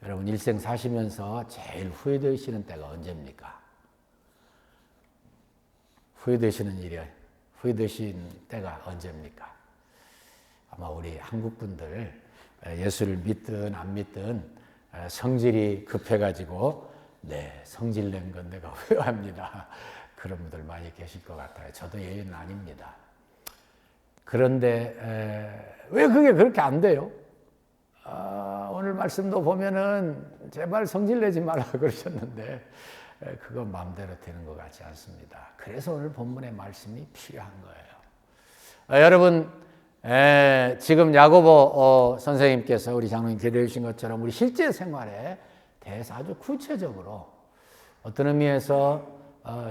여러분 일생 사시면서 제일 후회되시는 때가 언제입니까? 후회되시는 때가 언제입니까? 아마 우리 한국 분들 예수를 믿든 안 믿든 성질이 급해가지고 성질 낸 건 내가 후회합니다. 그런 분들 많이 계실 것 같아요. 저도 예외는 아닙니다. 그런데 왜 그게 그렇게 안 돼요? 오늘 말씀도 보면은 제발 성질 내지 말라 그러셨는데 그거 마음대로 되는 것 같지 않습니다. 그래서 오늘 본문의 말씀이 필요한 거예요. 여러분 지금 야고보 선생님께서 우리 장로님 기도해 주신 것처럼 우리 실제 생활에 대해서 아주 구체적으로 어떤 의미에서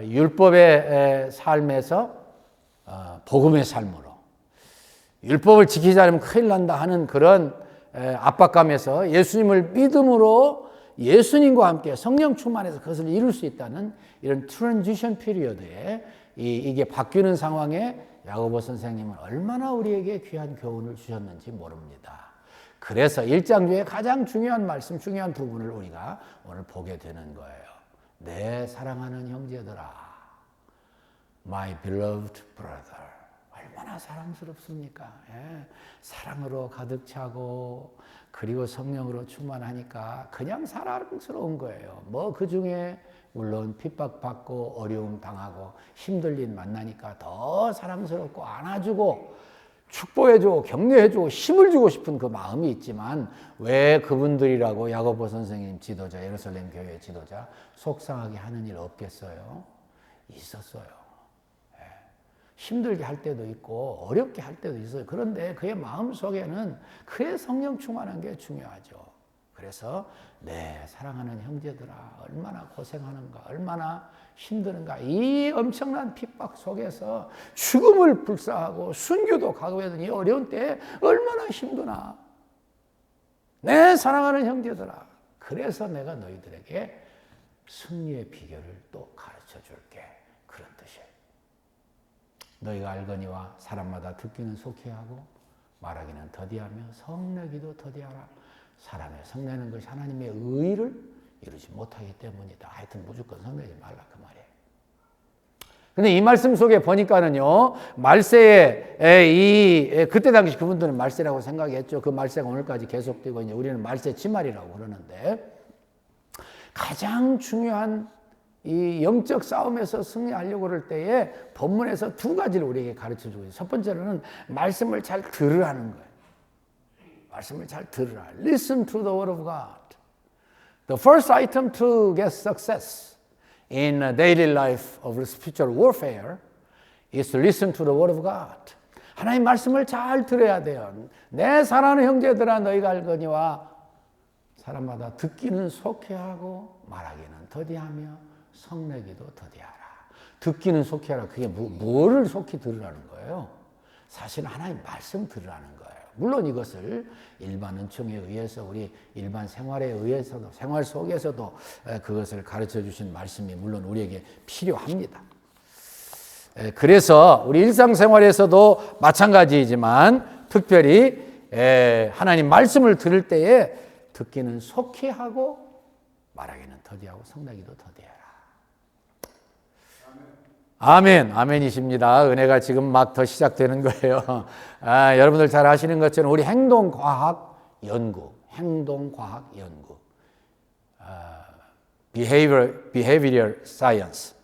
율법의 삶에서 복음의 삶으로 율법을 지키지 않으면 큰일 난다 하는 그런 압박감에서 예수님을 믿음으로 예수님과 함께 성령 충만해서 그것을 이룰 수 있다는 이런 트랜지션 피리어드에 이게 바뀌는 상황에 야고보 선생님은 얼마나 우리에게 귀한 교훈을 주셨는지 모릅니다. 그래서 1장 중에 가장 중요한 말씀, 중요한 부분을 우리가 오늘 보게 되는 거예요. 내 사랑하는 형제들아, my beloved brother. 얼마나 사랑스럽습니까? 사랑으로 가득 차고 그리고 성령으로 충만하니까 그냥 사랑스러운 거예요. 뭐 그 중에 물론 핍박받고 어려움 당하고 힘들 일 만나니까 더 사랑스럽고 안아주고 축복해주고 격려해주고 힘을 주고 싶은 그 마음이 있지만 왜 그분들이라고 야고보 선생님 지도자, 예루살렘 교회 지도자 속상하게 하는 일 없겠어요? 있었어요. 힘들게 할 때도 있고 어렵게 할 때도 있어요. 그런데 그의 마음속에는 그의 성령 충만한 게 중요하죠. 그래서 내 사랑하는 형제들아 얼마나 고생하는가, 얼마나 힘드는가, 이 엄청난 핍박 속에서 죽음을 불사하고 순교도 가고 하는 이 어려운 때에 얼마나 힘드나. 내 사랑하는 형제들아, 그래서 내가 너희들에게 승리의 비결을 또 가르쳐 줄게. 그런 뜻이에요. 너희가 알거니와 사람마다 듣기는 속히 하고 말하기는 더디하며 성내기도 더디하라. 사람의 성내는 것이 하나님의 의를 이루지 못하기 때문이다. 하여튼 무조건 성내지 말라 그 말이에요. 근데 이 말씀 속에 보니까는요, 말세에 그때 당시 그분들은 말세라고 생각했죠. 그 말세가 오늘까지 계속되고 이제 우리는 말세 지말이라고 그러는데 가장 중요한 이 영적 싸움에서 승리하려고 그럴 때에 본문에서 두 가지를 우리에게 가르쳐 주고 있어요. 첫 번째로는 말씀을 잘 들으라는 거예요. 말씀을 잘 들으라. Listen to the word of God. The first item to get success in daily life of spiritual warfare is to listen to the word of God. 하나님 말씀을 잘 들어야 돼요. 내 사랑하는 형제들아 너희가 알거니와 사람마다 듣기는 속히 하고 말하기는 더디하며 성내기도 더디하라. 듣기는 속히 하라. 그게 뭐를 속히 들으라는 거예요? 사실 하나님 말씀 들으라는 거예요. 물론 이것을 일반 은총에 의해서 우리 일반 생활에 의해서도 생활 속에서도 그것을 가르쳐 주신 말씀이 물론 우리에게 필요합니다. 그래서 우리 일상생활에서도 마찬가지이지만 특별히 하나님 말씀을 들을 때에 듣기는 속히 하고 말하기는 더디하고 성내기도 더디해라. 아멘, 아멘이십니다. 은혜가 지금 막 더 시작되는 거예요. 여러분들 잘 아시는 것처럼 우리 행동과학 연구, behavioral science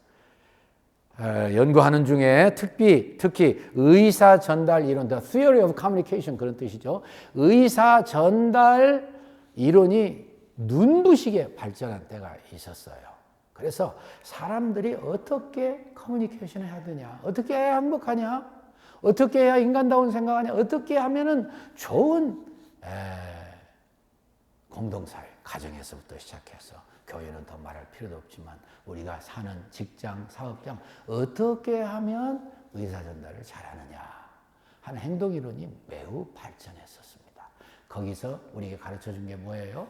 연구하는 중에 특히 의사 전달 이론, the theory of communication 그런 뜻이죠. 의사 전달 이론이 눈부시게 발전한 때가 있었어요. 그래서 사람들이 어떻게 커뮤니케이션을 해야 되냐, 어떻게 해야 행복하냐, 어떻게 해야 인간다운 생각하냐, 어떻게 하면은 좋은 공동사회, 가정에서부터 시작해서 교회는 더 말할 필요도 없지만 우리가 사는 직장, 사업장 어떻게 하면 의사전달을 잘하느냐 하는 행동이론이 매우 발전했었습니다. 거기서 우리에게 가르쳐준 게 뭐예요?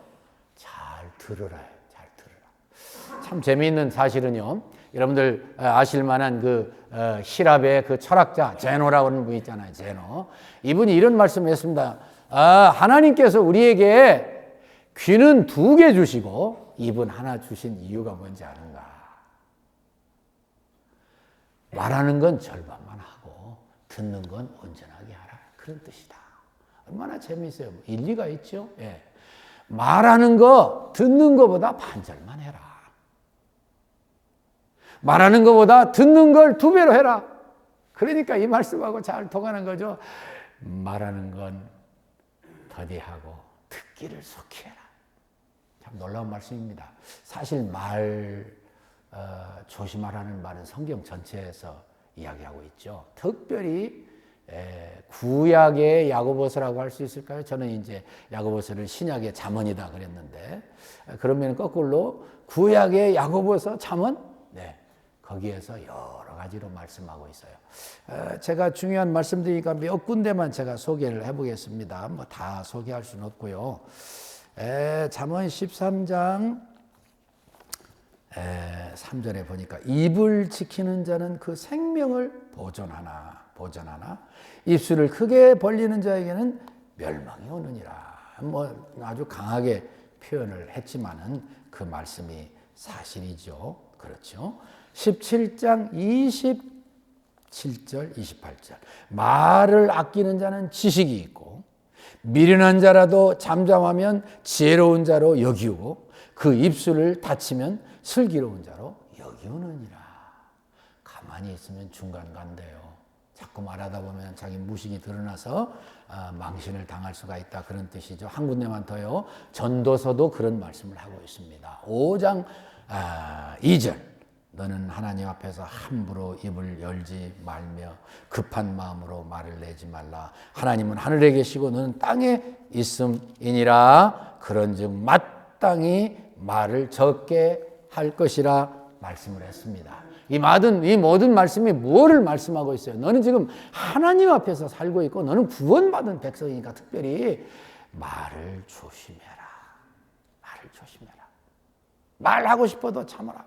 잘 들으라요. 참 재미있는 사실은요, 여러분들 아실 만한 그希腊의 그 철학자 제노라고 하는 분 있잖아요. 제노. 이분이 이런 말씀을 했습니다. 하나님께서 우리에게 귀는 2개 주시고 입은 하나 주신 이유가 뭔지 아는가? 말하는 건 절반만 하고 듣는 건 온전하게 하라. 그런 뜻이다. 얼마나 재미있어요. 일리가 있죠? 예. 말하는 거, 듣는 거보다 반절만 해라. 말하는 거보다 듣는 걸 2배로 해라. 그러니까 이 말씀하고 잘 통하는 거죠. 말하는 건 더디하고 듣기를 속히 해라. 참 놀라운 말씀입니다. 사실 조심하라는 말은 성경 전체에서 이야기하고 있죠. 특별히 구약의 야고보서라고 할 수 있을까요? 저는 이제 야고보서를 신약의 잠언이다 그랬는데, 그러면 거꾸로 구약의 야고보서 잠언, 네, 거기에서 여러 가지로 말씀하고 있어요. 제가 중요한 말씀드리니까 몇 군데만 제가 소개를 해보겠습니다. 뭐 다 소개할 수는 없고요. 잠언 13장 3절에 보니까 입을 지키는 자는 그 생명을 보존하나 입술을 크게 벌리는 자에게는 멸망이 오느니라. 뭐 아주 강하게 표현을 했지만은 그 말씀이 사실이죠. 그렇죠. 17장 27절 28절 말을 아끼는 자는 지식이 있고 미련한 자라도 잠잠하면 지혜로운 자로 여기우고 그 입술을 닫히면 슬기로운 자로 여기우느니라. 가만히 있으면 중간간대요. 자꾸 말하다 보면 자기 무식이 드러나서 망신을 당할 수가 있다. 그런 뜻이죠. 한 군데만 더요. 전도서도 그런 말씀을 하고 있습니다. 5장 2절 너는 하나님 앞에서 함부로 입을 열지 말며 급한 마음으로 말을 내지 말라. 하나님은 하늘에 계시고 너는 땅에 있음이니라. 그런즉 마땅히 말을 적게 할 것이라 말씀을 했습니다. 이 모든 말씀이 무엇을 말씀하고 있어요? 너는 지금 하나님 앞에서 살고 있고 너는 구원받은 백성이니까 특별히 말을 조심해라. 말을 조심해라. 말하고 싶어도 참아라.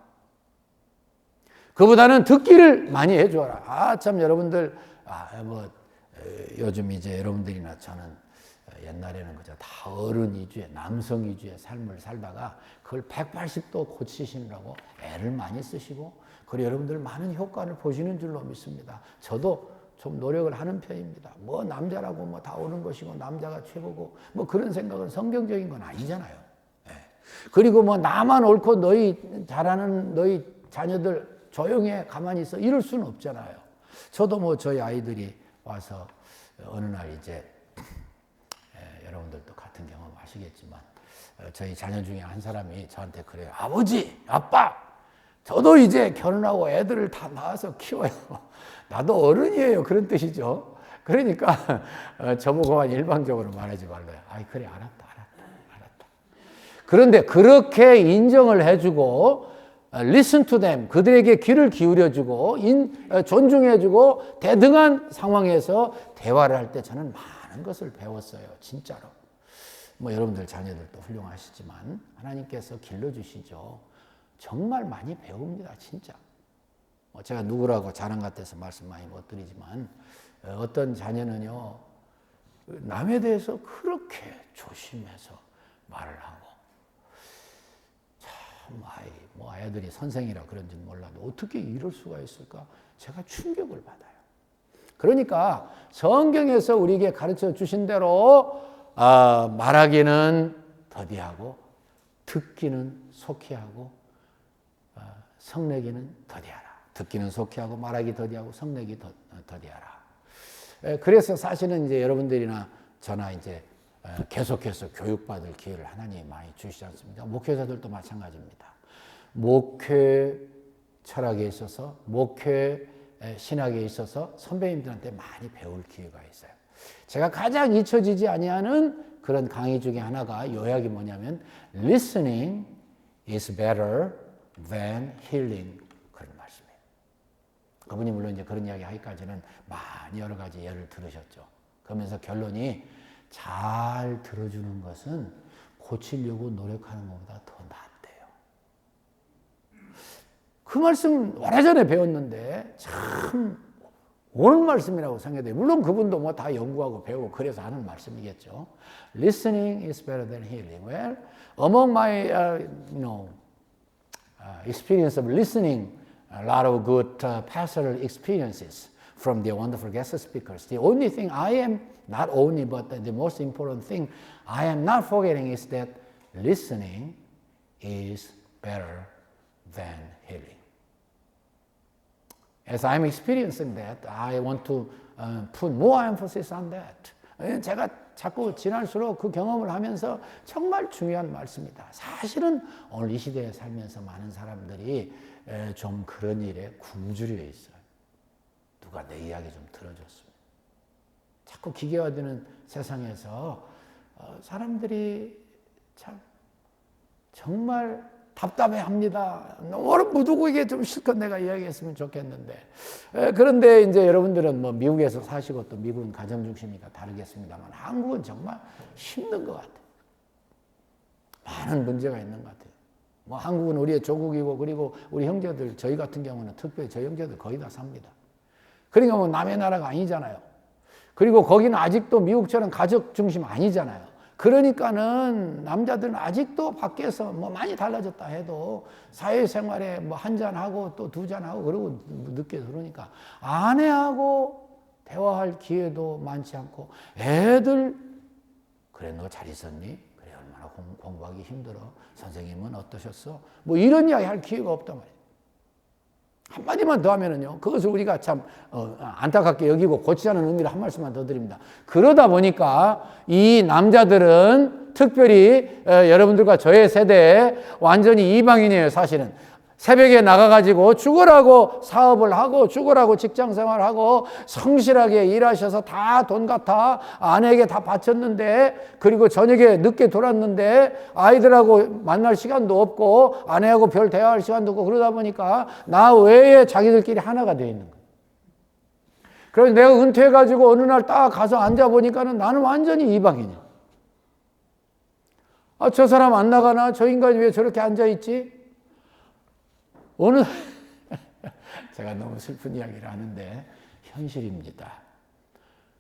그보다는 듣기를 많이 해줘라. 참 여러분들 요즘 이제 여러분들이나 저는 옛날에는 그저 다 어른 위주의 남성 위주의 삶을 살다가 그걸 180도 고치시느라고 애를 많이 쓰시고 그리고 여러분들 많은 효과를 보시는 줄로 믿습니다. 저도 좀 노력을 하는 편입니다. 뭐 남자라고 뭐 다 오는 것이고 남자가 최고고 뭐 그런 생각은 성경적인 건 아니잖아요. 그리고 뭐 나만 옳고 너희 잘하는 너희 자녀들 조용히 가만히 있어 이럴 수는 없잖아요. 저도 뭐 저희 아이들이 와서 어느 날 이제 여러분들도 같은 경험 하시겠지만 저희 자녀 중에 한 사람이 저한테 그래요. 아버지, 아빠, 저도 이제 결혼하고 애들을 다 낳아서 키워요. 나도 어른이에요. 그런 뜻이죠. 그러니까 저보고만 일방적으로 말하지 말래요. 아이 그래 알았다. 그런데 그렇게 인정을 해주고 listen to them, 그들에게 귀를 기울여주고 존중해주고 대등한 상황에서 대화를 할 때 저는 많은 것을 배웠어요. 진짜로. 뭐 여러분들 자녀들도 훌륭하시지만 하나님께서 길러주시죠. 정말 많이 배웁니다. 진짜. 제가 누구라고 자랑 같아서 말씀 많이 못 드리지만 어떤 자녀는요. 남에 대해서 그렇게 조심해서 말을 하고 참 아이들이 선생이라 그런지 몰라도 어떻게 이럴 수가 있을까? 제가 충격을 받아요. 그러니까 성경에서 우리에게 가르쳐 주신 대로 말하기는 더디하고 듣기는 속히 하고 성내기는 더디하라. 듣기는 속히 하고 말하기 더디하고 성내기 더디하라. 그래서 사실은 이제 여러분들이나 저나 이제 계속해서 교육받을 기회를 하나님이 많이 주시지 않습니까? 목회자들도 마찬가지입니다. 목회 철학에 있어서 목회 신학에 있어서 선배님들한테 많이 배울 기회가 있어요. 제가 가장 잊혀지지 아니하는 그런 강의 중에 하나가 요약이 뭐냐면 listening is better than healing 그런 말씀이에요. 그분이 물론 이제 그런 이야기 하기까지는 많이 여러 가지 예를 들으셨죠. 그러면서 결론이 잘 들어주는 것은 고치려고 노력하는 것보다 더 낫대요. 그 말씀 오래전에 배웠는데 참 오는 말씀이라고 생각해야 돼요. 물론 그분도 뭐 다 연구하고 배우고 그래서 하는 말씀이겠죠. Listening is better than hearing. Well, among my experience of listening, a lot of good pastoral experiences from the wonderful guest speakers. The only thing I am, not only, but the most important thing I am not forgetting is that listening is better than hearing. As I'm experiencing that, I want to put more emphasis on that. 제가 자꾸 지날수록 그 경험을 하면서 정말 중요한 말씀이다. 사실은 오늘 이 시대에 살면서 많은 사람들이 좀 그런 일에 굶주려 있어요. 누가 내 이야기 좀 들어줬으면. 자꾸 기계화되는 세상에서 사람들이 참 정말 답답해합니다. 너무 누구에게 좀 실컷 내가 이야기했으면 좋겠는데. 그런데 이제 여러분들은 뭐 미국에서 사시고 또 미국은 가정 중심이니까 다르겠습니다만 한국은 정말 힘든 것 같아요. 많은 문제가 있는 것 같아요. 뭐 한국은 우리의 조국이고 그리고 우리 형제들 저희 같은 경우는 특별히 저희 형제들 거의 다 삽니다. 그러니까 뭐 남의 나라가 아니잖아요. 그리고 거기는 아직도 미국처럼 가족 중심 아니잖아요. 그러니까는 남자들은 아직도 밖에서 뭐 많이 달라졌다 해도 사회생활에 뭐 한 잔하고 또 두 잔하고 그러고 늦게 들어오니까 아내하고 대화할 기회도 많지 않고 애들 그래 너 잘 있었니? 그래 얼마나 공부하기 힘들어. 선생님은 어떠셨어? 뭐 이런 이야기 할 기회가 없단 말이에요. 한마디만 더 하면은요, 그것을 우리가 참 안타깝게 여기고 고치자는 의미로 한 말씀만 더 드립니다. 그러다 보니까 이 남자들은 특별히 여러분들과 저의 세대에 완전히 이방인이에요, 사실은. 새벽에 나가가지고 죽으라고 사업을 하고 죽으라고 직장생활하고 성실하게 일하셔서 다 돈 갖다 아내에게 다 바쳤는데 그리고 저녁에 늦게 돌았는데 아이들하고 만날 시간도 없고 아내하고 별 대화할 시간도 없고 그러다 보니까 나 외에 자기들끼리 하나가 되어 있는 거예요. 그래서 내가 은퇴해가지고 어느 날 딱 가서 앉아보니까는 나는 완전히 이방인이야. 아, 저 사람 안 나가나? 저 인간이 왜 저렇게 앉아있지? 오늘 제가 너무 슬픈 이야기를 하는데 현실입니다.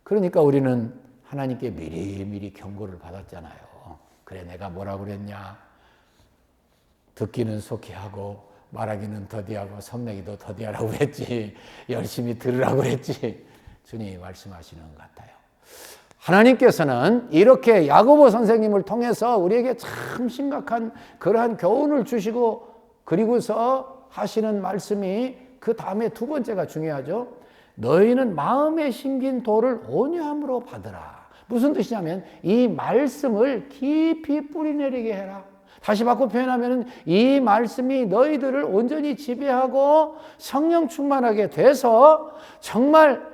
그러니까 우리는 하나님께 미리미리 경고를 받았잖아요. 그래 내가 뭐라고 그랬냐? 듣기는 속히하고 말하기는 더디하고 성내기도 더디하라고 그랬지. 열심히 들으라고 그랬지. 주님이 말씀하시는 것 같아요. 하나님께서는 이렇게 야고보 선생님을 통해서 우리에게 참 심각한 그러한 교훈을 주시고 그리고서 하시는 말씀이 그 다음에 두 번째가 중요하죠. 너희는 마음에 심긴 돌을 온유함으로 받으라. 무슨 뜻이냐면 이 말씀을 깊이 뿌리내리게 해라. 다시 바꿔 표현하면 이 말씀이 너희들을 온전히 지배하고 성령 충만하게 돼서 정말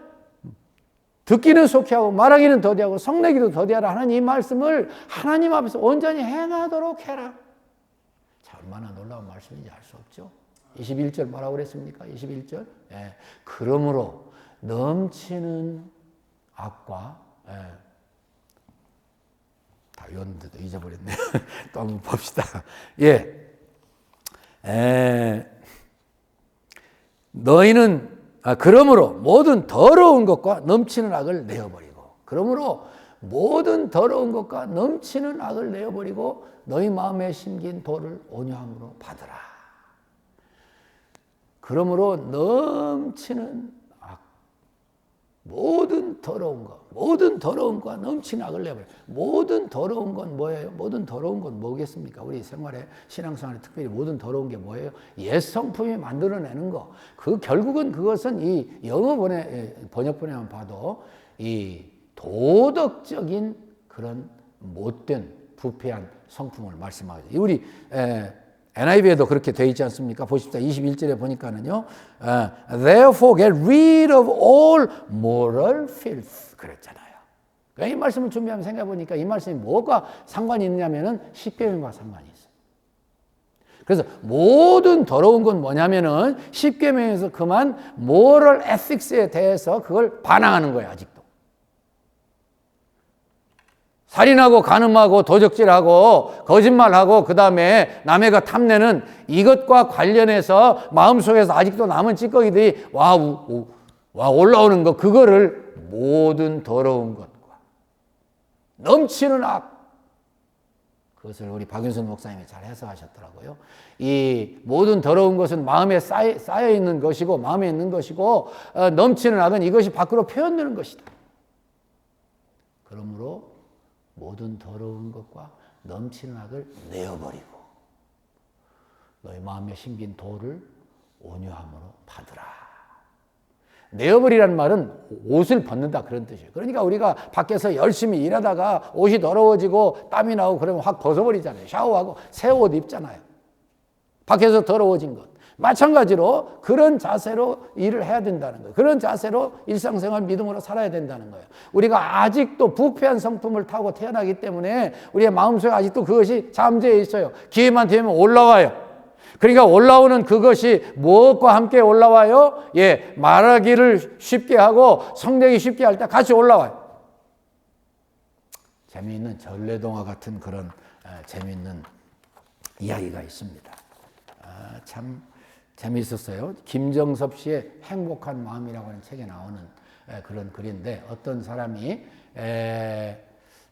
듣기는 속히하고 말하기는 더디하고 성내기도 더디하라 하는 이 말씀을 하나님 앞에서 온전히 행하도록 해라. 자, 얼마나 놀라운 말씀인지 알 수 없죠. 21절 뭐라고 그랬습니까? 21절. 예. 그러므로 넘치는 악과 다 외웠는데도 잊어버렸네요. 또 한번 봅시다. 예. 너희는 그러므로 모든 더러운 것과 넘치는 악을 내어버리고 그러므로 모든 더러운 것과 넘치는 악을 내어버리고 너희 마음에 심긴 돌을 온유함으로 받으라. 그러므로 넘치는 악, 모든 더러운 것, 모든 더러운 것과 넘치는 악을 내버려. 모든 더러운 건 뭐예요? 모든 더러운 건 뭐겠습니까? 우리 생활에, 신앙생활에 특별히 모든 더러운 게 뭐예요? 옛 성품이 만들어내는 거. 그 결국은 그것은 이 영어 번역본에만 봐도 이 도덕적인 그런 못된 부패한 성품을 말씀하죠. 우리 NIV에도 그렇게 되어 있지 않습니까? 보십시다. 21절에 보니까는요. Therefore get rid of all moral filth. 그랬잖아요. 이 말씀을 준비하면 생각해 보니까 이 말씀이 뭐가 상관이 있느냐면은 십계명과 상관이 있어요. 그래서 모든 더러운 건 뭐냐면은 십계명에서 그만 moral ethics에 대해서 그걸 반항하는 거예요, 아직도. 살인하고 간음하고 도적질하고 거짓말하고 그 다음에 남의 탐내는 이것과 관련해서 마음속에서 아직도 남은 찌꺼기들이 와 올라오는 것, 그거를 모든 더러운 것과 넘치는 악, 그것을 우리 박윤선 목사님이 잘 해석하셨더라고요. 이 모든 더러운 것은 마음에 쌓여 있는 것이고, 마음에 있는 것이고, 넘치는 악은 이것이 밖으로 표현되는 것이다. 그러므로 모든 더러운 것과 넘치는 악을 내어버리고 너희 마음에 심긴 돌을 온유함으로 받으라. 내어버리라는 말은 옷을 벗는다 그런 뜻이에요. 그러니까 우리가 밖에서 열심히 일하다가 옷이 더러워지고 땀이 나고 그러면 확 벗어버리잖아요. 샤워하고 새 옷 입잖아요. 밖에서 더러워진 것. 마찬가지로 그런 자세로 일을 해야 된다는 거예요. 그런 자세로 일상생활 믿음으로 살아야 된다는 거예요. 우리가 아직도 부패한 성품을 타고 태어나기 때문에 우리의 마음속에 아직도 그것이 잠재해 있어요. 기회만 되면 올라와요. 그러니까 올라오는 그것이 무엇과 함께 올라와요? 말하기를 쉽게 하고 성내기 쉽게 할 때 같이 올라와요. 재미있는 전래동화 같은 그런 재미있는 이야기가 있습니다. 참 재미있었어요. 김정섭 씨의 행복한 마음이라고 하는 책에 나오는 그런 글인데, 어떤 사람이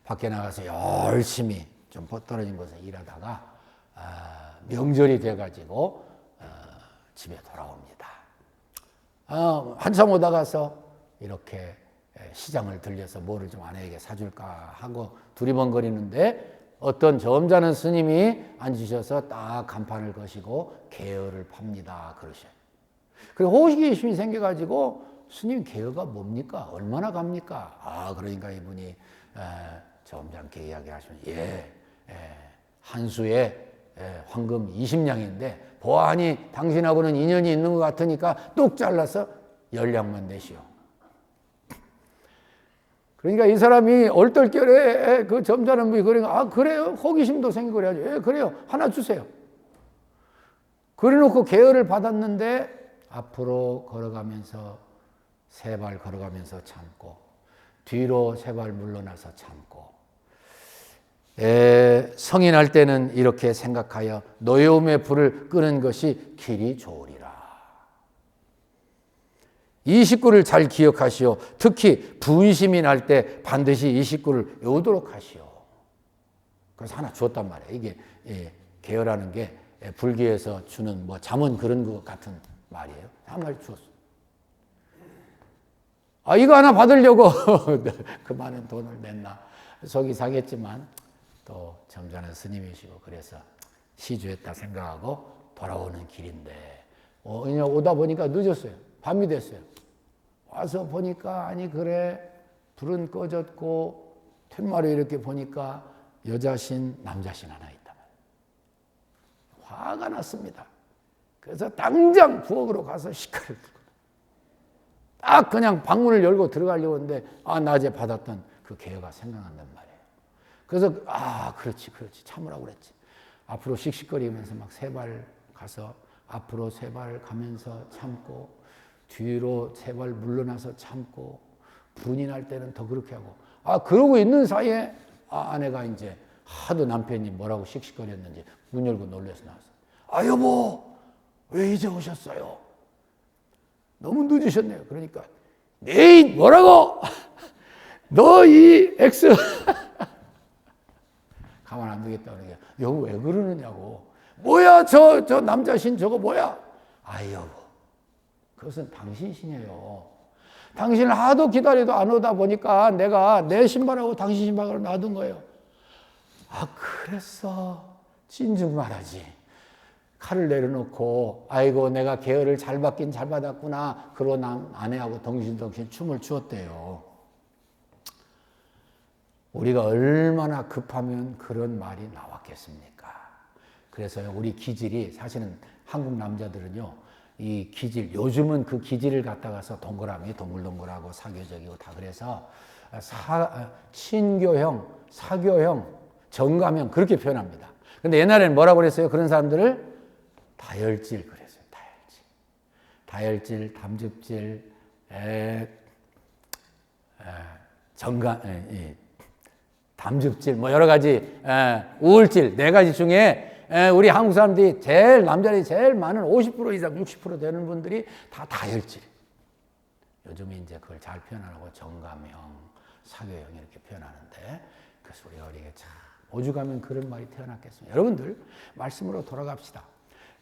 밖에 나가서 열심히 좀 떨어진 곳에 일하다가 명절이 돼가지고 집에 돌아옵니다. 한참 오다가서 이렇게 시장을 들려서 뭐를 좀 아내에게 사줄까 하고 두리번거리는데 어떤 점잖은 스님이 앉으셔서 딱 간판을 거시고 게어를 팝니다 그러셔요. 그리고 호기심이 생겨가지고 스님 게어가 뭡니까? 얼마나 갑니까? 그러니까 이분이 점잖게 이야기하시면 한 수에 황금 20냥인데 보아하니 당신하고는 인연이 있는 것 같으니까 뚝 잘라서 10냥만 내시오. 그러니까 이 사람이 얼떨결에 그 점잖은 분이 그러니까 그래요? 호기심도 생기고 그래야죠. 그래요. 하나 주세요. 그래놓고 계열을 받았는데 앞으로 걸어가면서 3발 걸어가면서 참고 뒤로 3발 물러나서 참고 성인할 때는 이렇게 생각하여 노여움의 불을 끄는 것이 길이 좋으리라. 이 식구를 잘 기억하시오. 특히 분심이 날 때 반드시 이 식구를 외우도록 하시오. 그래서 하나 주었단 말이에요. 이게 계열하는 게 불교에서 주는 잠언 그런 것 같은 말이에요. 한 말 주었어. 이거 하나 받으려고 그 많은 돈을 냈나 속이 상했지만 또 점잖은 스님이시고 그래서 시주했다 생각하고 돌아오는 길인데 오다 보니까 늦었어요. 밤이 됐어요. 와서 보니까 그래 불은 꺼졌고 툇마루 이렇게 보니까 여자신 남자신 하나 있단 말이에요. 화가 났습니다. 그래서 당장 부엌으로 가서 식칼을 들고 딱 그냥 방문을 열고 들어가려고 했는데 낮에 받았던 그 계어가 생각난단 말이에요. 그래서 그렇지 참으라고 그랬지. 앞으로 씩씩거리면서 막 3발 가서 앞으로 3발 가면서 참고 뒤로 3발 물러나서 참고 분이 날 때는 더 그렇게 하고 그러고 있는 사이에 아내가 이제 하도 남편이 뭐라고 씩씩거렸는지 문 열고 놀라서 나왔어요. 여보 왜 이제 오셨어요? 너무 늦으셨네요. 그러니까 네 뭐라고? 너 이 X 가만 안 두겠다 그러니까 여보 왜 그러느냐고. 뭐야 저 남자신 저거 뭐야? 여보 그것은 당신 신이에요. 당신을 하도 기다려도 안 오다 보니까 내가 내 신발하고 당신 신발을 놔둔 거예요. 그랬어. 진즉 말하지. 칼을 내려놓고 아이고 내가 계열을 잘 받긴 잘 받았구나. 그러고 아내하고 덩실덩실 춤을 추었대요. 우리가 얼마나 급하면 그런 말이 나왔겠습니까? 그래서 우리 기질이 사실은 한국 남자들은요. 이 기질, 요즘은 그 기질을 갖다가서 동그라미, 동글동글하고 사교적이고 다 그래서 친교형, 사교형, 정감형 그렇게 표현합니다. 근데 옛날에는 뭐라고 그랬어요? 그런 사람들을 다혈질 그랬어요. 다혈질, 담즙질, 담즙질, 여러 가지, 우울질, 4가지 중에 우리 한국 사람들이 남자들이 제일 많은 50% 이상 60% 되는 분들이 다 다혈질. 요즘에 이제 그걸 잘 표현하고 정감형, 사교형 이렇게 표현하는데, 그래서 우리가 참 오죽하면 그런 말이 태어났겠습니까? 여러분들 말씀으로 돌아갑시다.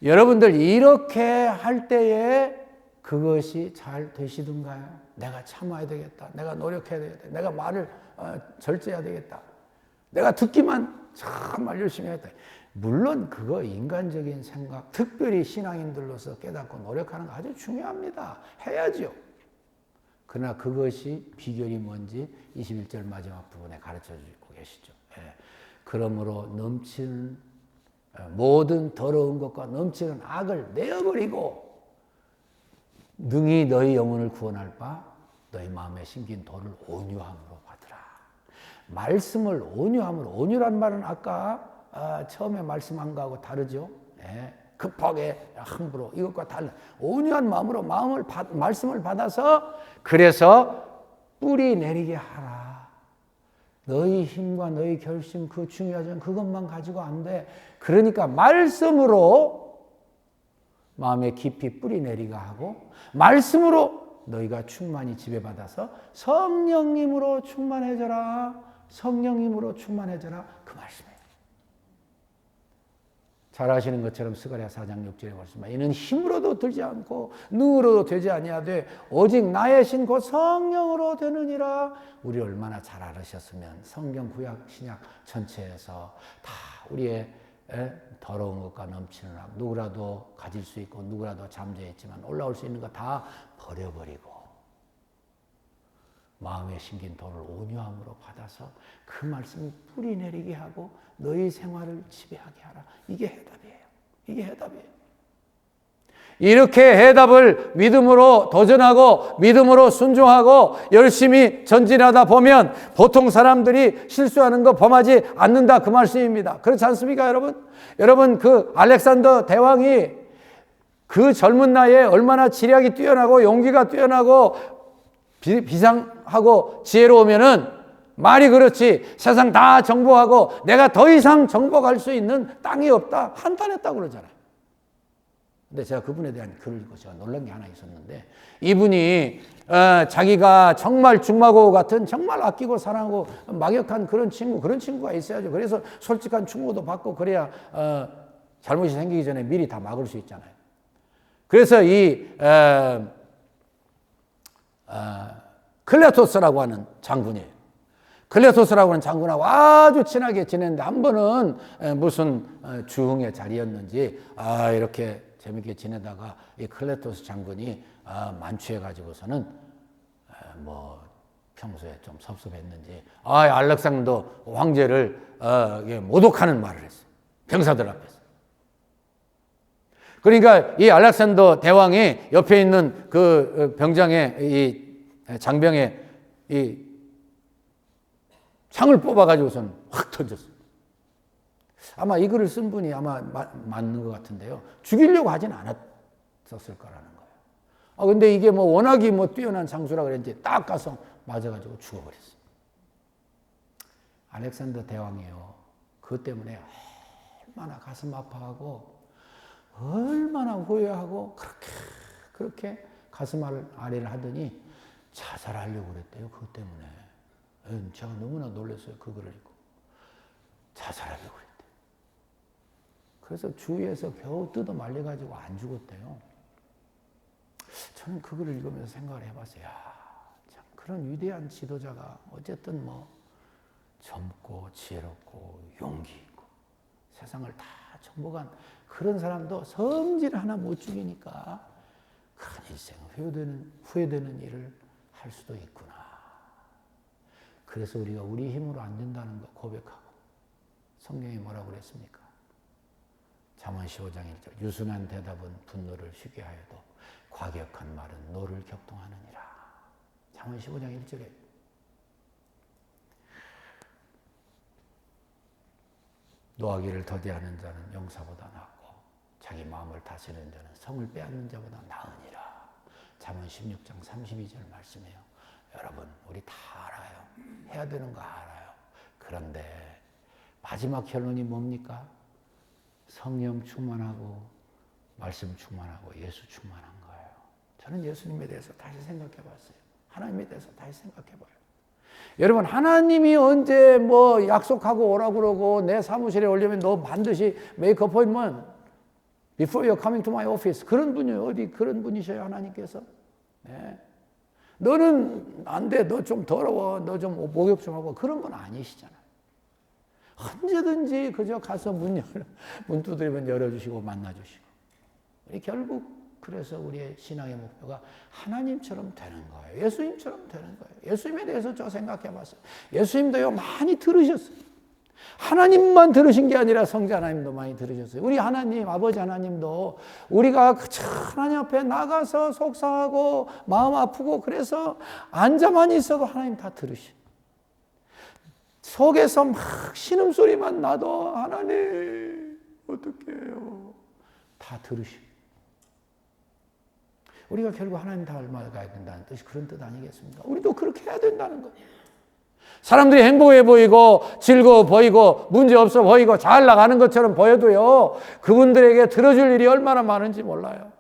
여러분들 이렇게 할 때에 그것이 잘 되시던가요? 내가 참아야 되겠다. 내가 노력해야 되겠다. 내가 말을 절제해야 되겠다. 내가 듣기만 정말 열심히 해야겠다. 물론 그거 인간적인 생각, 특별히 신앙인들로서 깨닫고 노력하는 거 아주 중요합니다. 해야죠. 그러나 그것이 비결이 뭔지 21절 마지막 부분에 가르쳐주고 계시죠. 예. 그러므로 넘치는 모든 더러운 것과 넘치는 악을 내어버리고 능히 너희 영혼을 구원할 바 너희 마음에 심긴 돌을 온유함으로 받으라. 말씀을 온유함으로, 온유란 말은 아까 처음에 말씀한 거하고 다르죠. 예. 급하게 함부로 이것과 달라. 온유한 마음으로 말씀을 받아서 그래서 뿌리 내리게 하라. 너희 힘과 너희 결심 그 중요하지 그것만 가지고 안 돼. 그러니까 말씀으로 마음에 깊이 뿌리 내리가 하고 말씀으로 너희가 충만히 지배받아서 성령님으로 충만해져라. 성령님으로 충만해져라. 그 말씀이에요. 잘 아시는 것처럼 스가랴 4장 6절에 말씀합니다. 이는 힘으로도 들지 않고 능으로도 되지 아니하되 오직 나의 신 곧 성령으로 되느니라. 우리 얼마나 잘 알으셨으면 성경 구약 신약 전체에서 다 우리의 더러운 것과 넘치는 악, 누구라도 가질 수 있고 누구라도 잠재해 있지만 올라올 수 있는 거 다 버려버리고 마음에 심긴 돌을 온유함으로 받아서 그 말씀을 뿌리 내리게 하고 너희 생활을 지배하게 하라. 이게 해답이에요. 이게 해답이에요. 이렇게 해답을 믿음으로 도전하고 믿음으로 순종하고 열심히 전진하다 보면 보통 사람들이 실수하는 거 범하지 않는다 그 말씀입니다. 그렇지 않습니까, 여러분? 여러분 그 알렉산더 대왕이 그 젊은 나이에 얼마나 지략이 뛰어나고 용기가 뛰어나고 비상하고 지혜로우면은 말이 그렇지 세상 다 정복하고 내가 더 이상 정복할 수 있는 땅이 없다 한탄했다고 그러잖아요. 근데 제가 그분에 대한 글을 읽고 제가 놀란 게 하나 있었는데 이분이 자기가 정말 중마고 같은 정말 아끼고 사랑하고 막역한 그런 친구가 있어야죠. 그래서 솔직한 충고도 받고 그래야 잘못이 생기기 전에 미리 다 막을 수 있잖아요. 그래서 이 클레토스라고 하는 장군이에요. 클레토스라고 하는 장군하고 아주 친하게 지냈는데 한 번은 무슨 주흥의 자리였는지 이렇게 재밌게 지내다가 이 클레토스 장군이 만취해가지고서는 뭐 평소에 좀 섭섭했는지 알렉산더 황제를 모독하는 말을 했어요. 병사들 앞에서. 그러니까 이 알렉산더 대왕이 옆에 있는 그 병장의 이 장병에 이 창을 뽑아가지고선 확 던졌어요. 아마 이 글을 쓴 분이 아마 맞는 것 같은데요. 죽이려고 하진 않았었을 거라는 거예요. 근데 이게 뭐 워낙이 뭐 뛰어난 장수라 그랬는지 딱 가서 맞아가지고 죽어버렸어요. 알렉산더 대왕이요. 그것 때문에 얼마나 가슴 아파하고 얼마나 후회하고 그렇게 가슴 아래를 하더니 자살하려고 그랬대요. 그것 때문에. 제가 너무나 놀랐어요. 그 글을 읽고. 자살하려고 그랬대요. 그래서 주위에서 겨우 뜯어 말려가지고 안 죽었대요. 저는 그 글을 읽으면서 생각을 해봤어요. 참 그런 위대한 지도자가 어쨌든 뭐 젊고 지혜롭고 용기 있고 세상을 다 정복한 그런 사람도 성질 하나 못 죽이니까 큰 일생 후회되는 일을 할 수도 있구나. 그래서 우리가 우리 힘으로 안 된다는 거 고백하고 성경이 뭐라고 그랬습니까? 잠언 15장 1절 유순한 대답은 분노를 쉬게 하여도 과격한 말은 노를 격동하느니라. 잠언 15장 1절에 노하기를 더디하는 자는 용사보다 낫고 자기 마음을 다스리는 자는 성을 빼앗는 자보다 나으니라. 잠언 16장 32절 말씀이에요. 여러분 우리 다 알아요. 해야 되는 거 알아요. 그런데 마지막 결론이 뭡니까? 성령 충만하고 말씀 충만하고 예수 충만한 거예요. 저는 예수님에 대해서 다시 생각해 봤어요. 하나님에 대해서 다시 생각해 봐요. 여러분, 하나님이 언제 뭐 약속하고 오라고 그러고 내 사무실에 오려면 너 반드시 make appointment before you're coming to my office. 그런 분이요. 어디 그런 분이셔요, 하나님께서. 네. 너는 안 돼. 너 좀 더러워. 너 좀 목욕 좀 하고. 그런 분 아니시잖아요. 언제든지 그저 가서 문 두드리면 열어주시고 만나주시고. 우리 결국 그래서 우리의 신앙의 목표가 하나님처럼 되는 거예요. 예수님처럼 되는 거예요. 예수님에 대해서 저 생각해 봤어요. 예수님도요, 많이 들으셨어요. 하나님만 들으신 게 아니라 성자 하나님도 많이 들으셨어요. 우리 하나님, 아버지 하나님도 우리가 하나님 앞에 나가서 속상하고 마음 아프고 그래서 앉아만 있어도 하나님 다 들으시고 속에서 막 신음소리만 나도 하나님 어떻게 해요? 다 들으시고 우리가 결국 하나님 닮아가야 된다는 뜻이 그런 뜻 아니겠습니까? 우리도 그렇게 해야 된다는 거예요. 사람들이 행복해 보이고 즐거워 보이고 문제없어 보이고 잘 나가는 것처럼 보여도요. 그분들에게 들어줄 일이 얼마나 많은지 몰라요.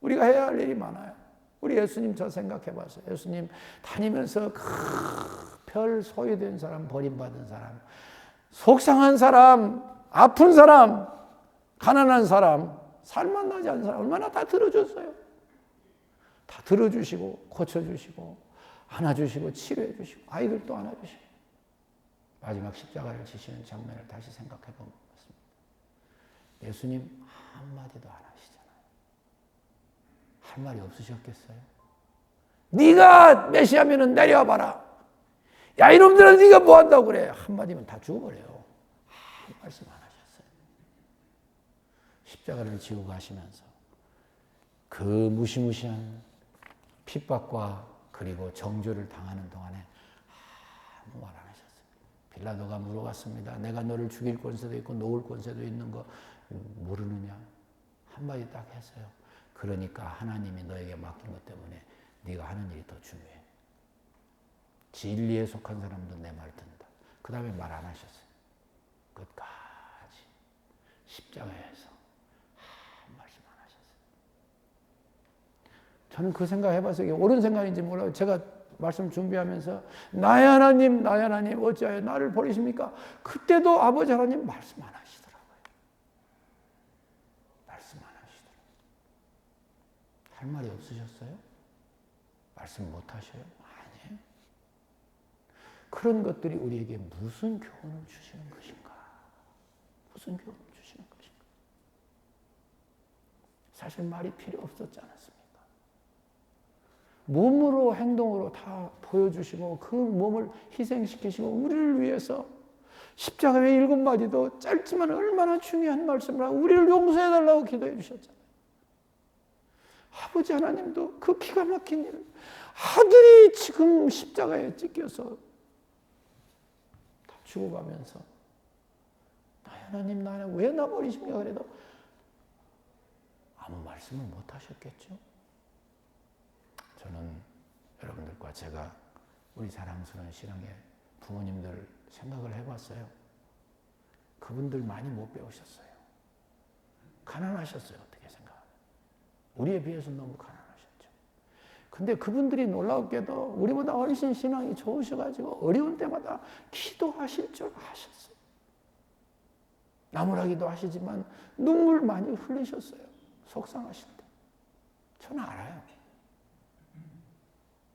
우리가 해야 할 일이 많아요. 우리 예수님 저 생각해 봤어요. 예수님 다니면서 별 소외된 사람, 버림받은 사람, 속상한 사람, 아픈 사람, 가난한 사람, 살만 나지 않은 사람 얼마나 다 들어줬어요. 다 들어주시고 고쳐주시고 안아주시고 치료해주시고 아이들도 안아주시고 마지막 십자가를 지시는 장면을 다시 생각해 보면 같습니다. 예수님 한마디도 안 하시잖아요. 할 말이 없으셨겠어요? 네가 메시아면은 내려와봐라. 야 이놈들은 네가 뭐 한다고 그래. 한마디면 다 죽어버려요. 한 말씀 안 하셨어요. 십자가를 지고 가시면서 그 무시무시한 핍박과 그리고 정죄를 당하는 동안에 아무 말 안 하셨어요. 빌라도가 물어봤습니다. 내가 너를 죽일 권세도 있고 놓을 권세도 있는 거 모르느냐? 한마디 딱 했어요. 그러니까 하나님이 너에게 맡긴 것 때문에 네가 하는 일이 더 중요해. 진리에 속한 사람도 내 말 듣는다. 그 다음에 말 안 하셨어요. 끝까지 십자가에서 한 말씀 안 하셨어요. 저는 그 생각 해봤어요. 이게 옳은 생각인지 몰라요. 제가 말씀 준비하면서 나의 하나님 어찌하여 나를 버리십니까? 그때도 아버지 하나님 말씀 안 하시더라고요. 말씀 안 하시더라고요. 할 말이 없으셨어요? 말씀 못 하셔요? 아니에요. 그런 것들이 우리에게 무슨 교훈을 주시는 것인가? 무슨 교훈을 주시는 것인가? 사실 말이 필요 없었지 않았습니까? 몸으로 행동으로 다 보여주시고 그 몸을 희생시키시고 우리를 위해서 십자가의 7마디도 짧지만 얼마나 중요한 말씀을 하고 우리를 용서해달라고 기도해 주셨잖아요. 아버지 하나님도 그 기가 막힌 일을 아들이 지금 십자가에 찢겨서 다 죽어가면서 하나님 나는 왜 나 버리십니까? 그래도 아무 말씀을 못 하셨겠죠. 저는 여러분들과 제가 우리 사랑스러운 신앙의 부모님들 생각을 해봤어요. 그분들 많이 못 배우셨어요. 가난하셨어요. 어떻게 생각하면. 우리에 비해서 너무 가난하셨죠. 근데 그분들이 놀랍게도 우리보다 훨씬 신앙이 좋으셔가지고 어려운 때마다 기도하실 줄 아셨어요. 나무라기도 하시지만 눈물 많이 흘리셨어요. 속상하실 때. 저는 알아요.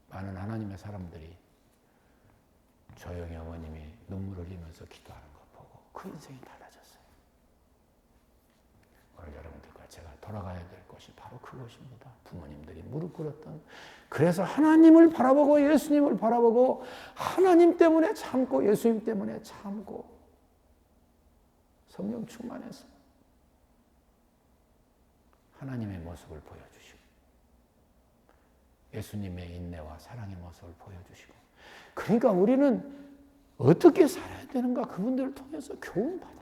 많은 하나님의 사람들이 조용히 어머님이 눈물 흘리면서 기도하는 거 보고 그 인생이 달라졌어요. 오늘 여러분들과 제가 돌아가야 될 곳이 바로 그것입니다. 부모님들이 무릎 꿇었던 그래서 하나님을 바라보고 예수님을 바라보고 하나님 때문에 참고 예수님 때문에 참고 성령 충만해서 하나님의 모습을 보여주시고 예수님의 인내와 사랑의 모습을 보여주시고 그러니까 우리는 어떻게 살아야 되는가 그분들을 통해서 교훈 받았어요.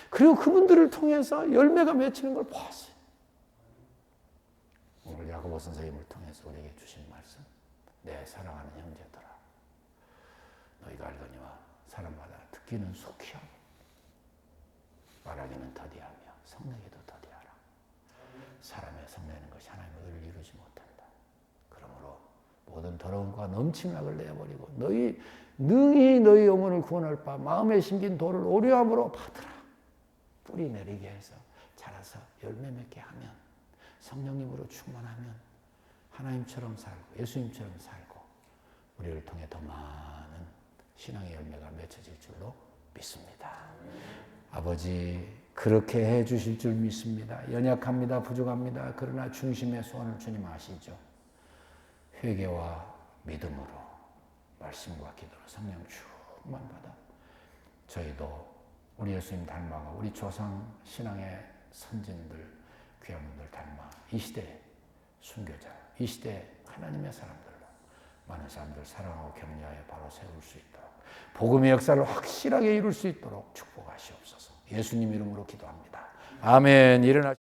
그리고 그분들을 통해서 열매가 맺히는 걸 봤어요. 오늘 야고보 선생님을 통해서 우리에게 주신 말씀 내 사랑하는 형제들아 너희가 알거니와 사람마다 듣기는 속히 하고 말하기는 더디하며 성내기도 더디하라. 사람의 성내는 것이 것이 하나님의 의를 이루지 못한다. 그러므로 모든 더러움과 넘친 악을 내어버리고 능히 너희 영혼을 구원할 바 마음에 심긴 돌을 오류함으로 받으라. 뿌리 내리게 해서 자라서 열매 맺게 하면, 성령님으로 충만하면 하나님처럼 살고 예수님처럼 살고 우리를 통해 더 많은 신앙의 열매가 맺혀질 줄로 믿습니다. 아버지, 그렇게 해 주실 줄 믿습니다. 연약합니다. 부족합니다. 그러나 중심의 소원을 주님 아시죠? 회개와 믿음으로, 말씀과 기도로 성령 충만받아 저희도 우리 예수님 닮아가 우리 조상 신앙의 선진들, 귀한 분들 닮아 이 시대 순교자, 이 시대 하나님의 사람들로 많은 사람들 사랑하고 격려하여 바로 세울 수 있도록, 복음의 역사를 확실하게 이룰 수 있도록 축복하시옵소서. 예수님 이름으로 기도합니다. 아멘. 일어나